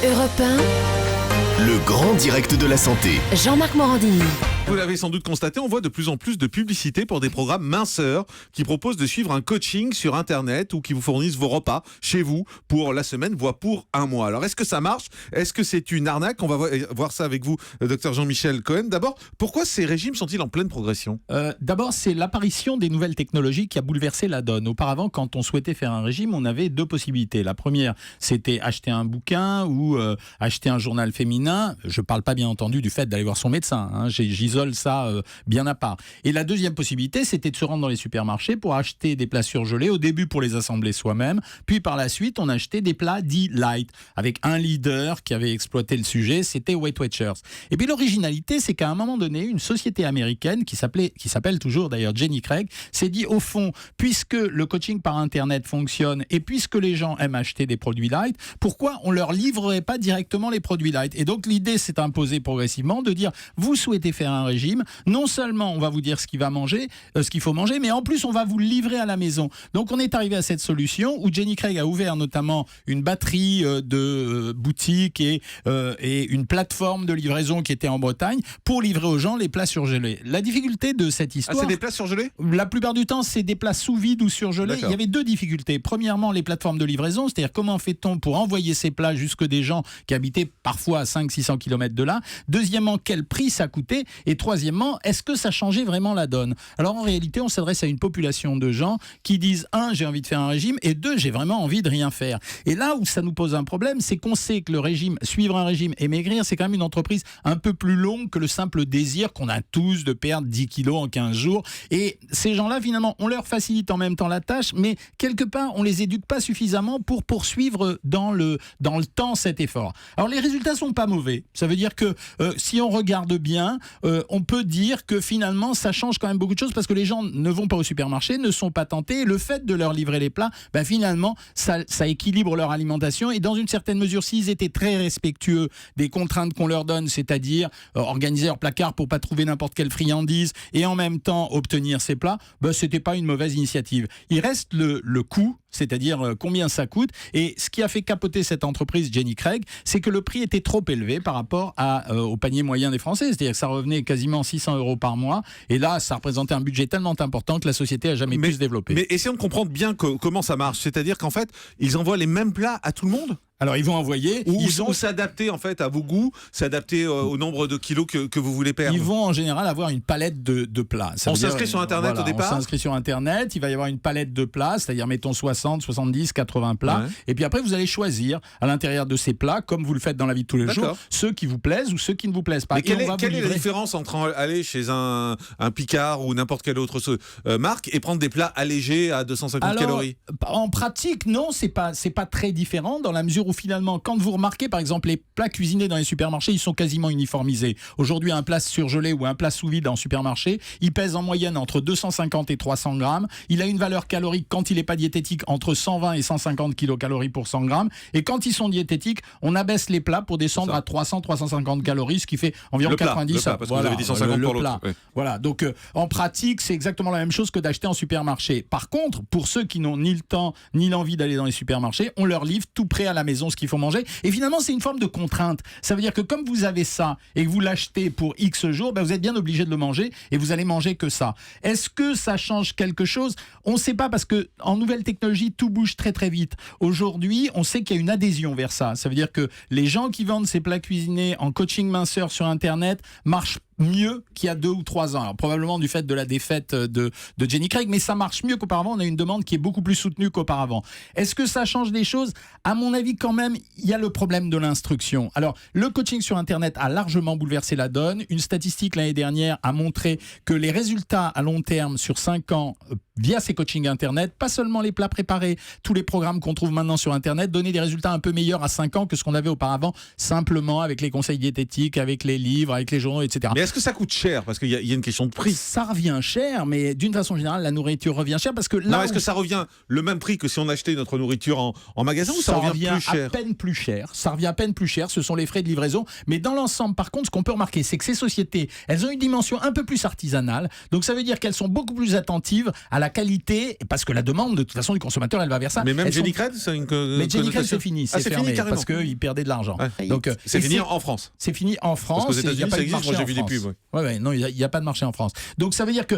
Europe 1, Le grand direct de la santé. Jean-Marc Morandini. Vous l'avez sans doute constaté, on voit de plus en plus de publicités pour des programmes minceurs qui proposent de suivre un coaching sur Internet ou qui vous fournissent vos repas chez vous pour la semaine, voire pour un mois. Alors, est-ce que ça marche? Est-ce que c'est une arnaque? On va voir ça avec vous, docteur Jean-Michel Cohen. D'abord, pourquoi ces régimes sont-ils en pleine progression? D'abord, c'est l'apparition des nouvelles technologies qui a bouleversé la donne. Auparavant, quand on souhaitait faire un régime, on avait deux possibilités. La première, c'était acheter un bouquin ou acheter un journal féminin. Je ne parle pas bien entendu du fait d'aller voir son médecin, hein. J'isole ça bien à part. Et la deuxième possibilité, c'était de se rendre dans les supermarchés pour acheter des plats surgelés, au début pour les assembler soi-même, puis par la suite, on achetait des plats dits light, avec un leader qui avait exploité le sujet, c'était Weight Watchers. Et puis l'originalité, c'est qu'à un moment donné, une société américaine, qui s'appelle toujours d'ailleurs Jenny Craig, s'est dit au fond, puisque le coaching par Internet fonctionne et puisque les gens aiment acheter des produits light, pourquoi on leur livrerait pas directement les produits light? Et donc l'idée s'est imposée progressivement de dire, vous souhaitez faire un régime, non seulement on va vous dire ce qu'il faut manger, mais en plus on va vous le livrer à la maison. Donc on est arrivé à cette solution où Jenny Craig a ouvert notamment une batterie de boutiques et une plateforme de livraison qui était en Bretagne pour livrer aux gens les plats surgelés. La difficulté de cette histoire... Ah, c'est des plats surgelés? La plupart du temps, c'est des plats sous vide ou surgelés. D'accord. Il y avait deux difficultés. Premièrement, les plateformes de livraison, c'est-à-dire comment fait-on pour envoyer ces plats jusque des gens qui habitaient parfois à 500-600 km de là. Deuxièmement, quel prix ça coûtait? Et troisièmement, est-ce que ça changeait vraiment la donne? Alors en réalité, on s'adresse à une population de gens qui disent, un, j'ai envie de faire un régime, et deux, j'ai vraiment envie de rien faire. Et là où ça nous pose un problème, c'est qu'on sait que suivre un régime et maigrir, c'est quand même une entreprise un peu plus longue que le simple désir qu'on a tous de perdre 10 kilos en 15 jours. Et ces gens-là, finalement, on leur facilite en même temps la tâche, mais quelque part, on les éduque pas suffisamment pour poursuivre dans le temps cet effort. Alors les résultats sont pas mauvais. Ça veut dire que si on regarde bien, on peut dire que finalement ça change quand même beaucoup de choses parce que les gens ne vont pas au supermarché, ne sont pas tentés, et le fait de leur livrer les plats, finalement ça équilibre leur alimentation, et dans une certaine mesure, s'ils étaient très respectueux des contraintes qu'on leur donne, c'est-à-dire organiser leur placard pour pas trouver n'importe quelle friandise et en même temps obtenir ces plats, c'était pas une mauvaise initiative. Il reste le coût, c'est-à-dire combien ça coûte, et ce qui a fait capoter cette entreprise Jenny Craig, c'est que le prix était trop élevé par rapport au panier moyen des Français, c'est-à-dire que ça revenait quasiment 600 € par mois, et là ça représentait un budget tellement important que la société a jamais pu se développer. Mais essayons de comprendre bien comment ça marche, c'est-à-dire qu'en fait, ils envoient les mêmes plats à tout le monde? Alors ils vont envoyer, ou s'adapter en fait à vos goûts, s'adapter au nombre de kilos que vous voulez perdre. Ils vont en général avoir une palette de plats. On s'inscrit sur Internet au départ. On s'inscrit sur Internet, il va y avoir une palette de plats, c'est-à-dire mettons 60, 70, 80 plats. Ouais. Et puis après vous allez choisir à l'intérieur de ces plats, comme vous le faites dans la vie de tous les jours, ceux qui vous plaisent ou ceux qui ne vous plaisent pas. Mais quelle est la différence entre aller chez un Picard ou n'importe quelle autre marque et prendre des plats allégés à 250 calories? En pratique, non, c'est pas très différent dans la mesure où finalement, quand vous remarquez par exemple les plats cuisinés dans les supermarchés, ils sont quasiment uniformisés. Aujourd'hui, un plat surgelé ou un plat sous vide en supermarché, il pèse en moyenne entre 250 et 300 grammes. Il a une valeur calorique, quand il n'est pas diététique, entre 120 et 150 kilocalories pour 100 grammes. Et quand ils sont diététiques, on abaisse les plats pour descendre à 300-350 calories, ce qui fait environ 90. Le plat, parce que vous avez dit 150 pour l'autre. Oui. Voilà, donc en pratique, c'est exactement la même chose que d'acheter en supermarché. Par contre, pour ceux qui n'ont ni le temps ni l'envie d'aller dans les supermarchés, on leur livre tout prêt à la maison ce qu'il faut manger. Et finalement, c'est une forme de contrainte. Ça veut dire que comme vous avez ça et que vous l'achetez pour X jours, vous êtes bien obligé de le manger et vous allez manger que ça. Est-ce que ça change quelque chose? On ne sait pas, parce que en nouvelle technologie, tout bouge très très vite. Aujourd'hui, on sait qu'il y a une adhésion vers ça. Ça veut dire que les gens qui vendent ces plats cuisinés en coaching minceur sur Internet marchent mieux qu'il y a 2 ou 3 ans. Alors, probablement du fait de la défaite de Jenny Craig, mais ça marche mieux qu'auparavant. On a une demande qui est beaucoup plus soutenue qu'auparavant. Est-ce que ça change des choses? À mon avis, quand même, il y a le problème de l'instruction. Alors, le coaching sur Internet a largement bouleversé la donne. Une statistique l'année dernière a montré que les résultats à long terme sur 5 ans via ces coachings Internet, pas seulement les plats préparés, tous les programmes qu'on trouve maintenant sur Internet, donnaient des résultats un peu meilleurs à 5 ans que ce qu'on avait auparavant, simplement avec les conseils diététiques, avec les livres, avec les journaux, etc. Mais est-ce que ça coûte cher? Parce qu'il y a une question de prix. Ça revient cher, mais d'une façon générale, la nourriture revient cher parce que là. Non, est-ce que ça revient le même prix que si on achetait notre nourriture en magasin, ou ça revient plus cher? À peine plus cher. Ça revient à peine plus cher. Ce sont les frais de livraison. Mais dans l'ensemble, par contre, ce qu'on peut remarquer, c'est que ces sociétés, elles ont une dimension un peu plus artisanale. Donc ça veut dire qu'elles sont beaucoup plus attentives à la la qualité, parce que la demande de toute façon du consommateur, elle va vers ça. Mais même Jellycred, c'est une mais Jellycred, c'est fini, c'est fermé, fini, parce qu'ils perdaient de l'argent. Ouais. Donc c'est fini en France. C'est fini en France. Parce qu'aux États-Unis, ça existe, moi j'ai vu des pubs. Non, il n'y a pas de marché en France. Donc ça veut dire que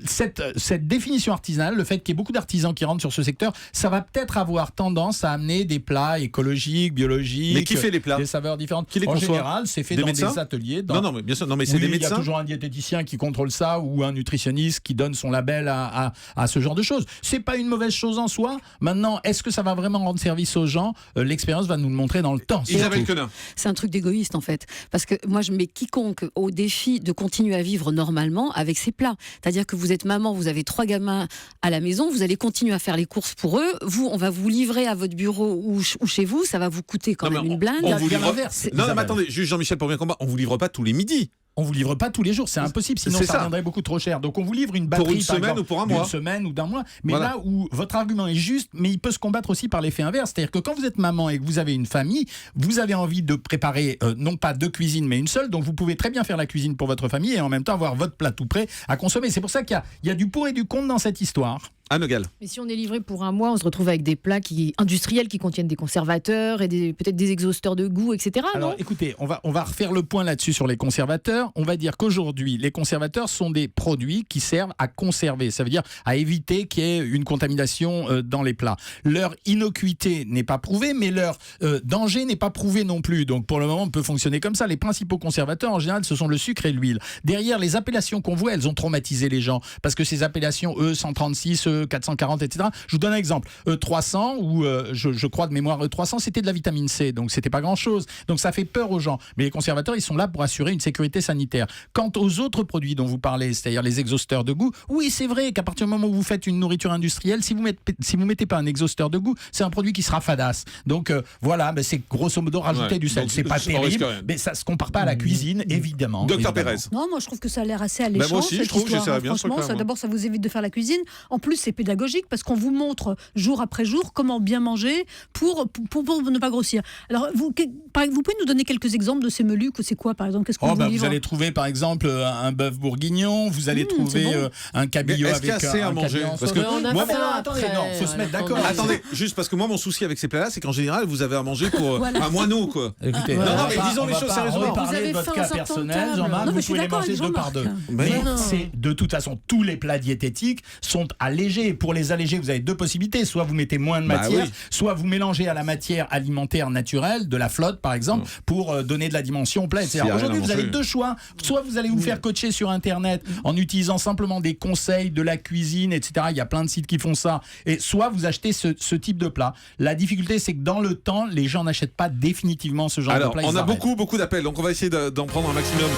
cette définition artisanale, le fait qu'il y ait beaucoup d'artisans qui rentrent sur ce secteur, ça va peut-être avoir tendance à amener des plats écologiques, biologiques. Mais qui fait les plats? Des saveurs différentes. Qui les en conçoit? général, c'est fait des dans médecins? des ateliers. Non, mais bien sûr, non, mais c'est des médecins. Il y a toujours un diététicien qui contrôle ça ou un nutritionniste qui donne son label à ce genre de choses. C'est pas une mauvaise chose en soi. Maintenant, est-ce que ça va vraiment rendre service aux gens? L'expérience va nous le montrer dans le temps. Isabelle Quenin. C'est un truc d'égoïste en fait. Parce que moi, je mets quiconque au défi de continuer à vivre normalement avec ses plats. C'est-à-dire que vous êtes maman, vous avez 3 gamins à la maison, vous allez continuer à faire les courses pour eux. Vous, on va vous livrer à votre bureau ou chez vous, ça va vous coûter quand même une blinde. On vous Il y a livre... l'inverse. Non, mais attendez, juge Jean-Michel pour bien combat, on vous livre pas tous les midis. On vous livre pas tous les jours, c'est impossible, sinon ça reviendrait beaucoup trop cher. Donc on vous livre une batterie pour une semaine ou pour un mois, d'une semaine ou d'un mois. Mais là où votre argument est juste, mais il peut se combattre aussi par l'effet inverse, c'est-à-dire que quand vous êtes maman et que vous avez une famille, vous avez envie de préparer non pas 2 cuisines mais une seule, donc vous pouvez très bien faire la cuisine pour votre famille et en même temps avoir votre plat tout prêt à consommer. C'est pour ça qu'il y a du pour et du contre dans cette histoire. Anne Gall. Mais si on est livré pour un mois, on se retrouve avec des plats industriels qui contiennent des conservateurs et peut-être des exhausteurs de goût, etc. Alors écoutez, on va refaire le point là-dessus sur les conservateurs. On va dire qu'aujourd'hui, les conservateurs sont des produits qui servent à conserver. Ça veut dire à éviter qu'il y ait une contamination dans les plats. Leur innocuité n'est pas prouvée, mais leur danger n'est pas prouvé non plus. Donc pour le moment, on peut fonctionner comme ça. Les principaux conservateurs, en général, ce sont le sucre et l'huile. Derrière, les appellations qu'on voit, elles ont traumatisé les gens. Parce que ces appellations E136, E440, etc. Je vous donne un exemple. E300, ou je crois de mémoire E300, c'était de la vitamine C. Donc c'était pas grand-chose. Donc ça fait peur aux gens. Mais les conservateurs, ils sont là pour assurer une sécurité sanitaire. Quant aux autres produits dont vous parlez, c'est-à-dire les exhausteurs de goût, oui, c'est vrai qu'à partir du moment où vous faites une nourriture industrielle, si vous mettez pas un exhausteur de goût, c'est un produit qui sera fadasse. Donc voilà, c'est grosso modo rajouter du sel. C'est pas terrible, mais ça se compare pas à la cuisine, évidemment. Docteur Pérez. Non, moi je trouve que ça a l'air assez alléchant. Moi aussi, je trouve que j'essaierais bien. D'abord, ça vous évite de faire la cuisine. En plus, c'est pédagogique parce qu'on vous montre jour après jour comment bien manger pour ne pas grossir. Alors, vous pouvez nous donner quelques exemples de ces menus? C'est quoi, par exemple? Qu'est-ce qu'on vous livre? Vous allez trouver, par exemple, un bœuf bourguignon. Vous allez trouver un cabillaud avec assez à manger. Parce que attendez, non, faut se mettre d'accord. Attendez, juste parce que moi, mon souci avec ces plats-là, c'est qu'en général, vous avez à manger pour un moineau, quoi. Écoutez, mais disons les choses sérieusement. Vous avez de votre cas personnel, Jean-Marc, vous pouvez les manger 2 par 2. Mais c'est de toute façon, tous les plats diététiques sont allégés. Pour les alléger, vous avez 2 possibilités. Soit vous mettez moins de matière, soit vous mélangez à la matière alimentaire naturelle, de la flotte par exemple, pour donner de la dimension au plat, etc. Aujourd'hui, vous avez 2 choix. Soit vous allez vous faire coacher sur Internet en utilisant simplement des conseils de la cuisine, etc. Il y a plein de sites qui font ça. Et soit vous achetez ce type de plat. La difficulté, c'est que dans le temps, les gens n'achètent pas définitivement ce genre de plat. On a beaucoup d'appels, donc on va essayer d'en prendre un maximum.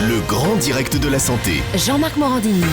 Le grand direct de la santé. Jean-Marc Morandini.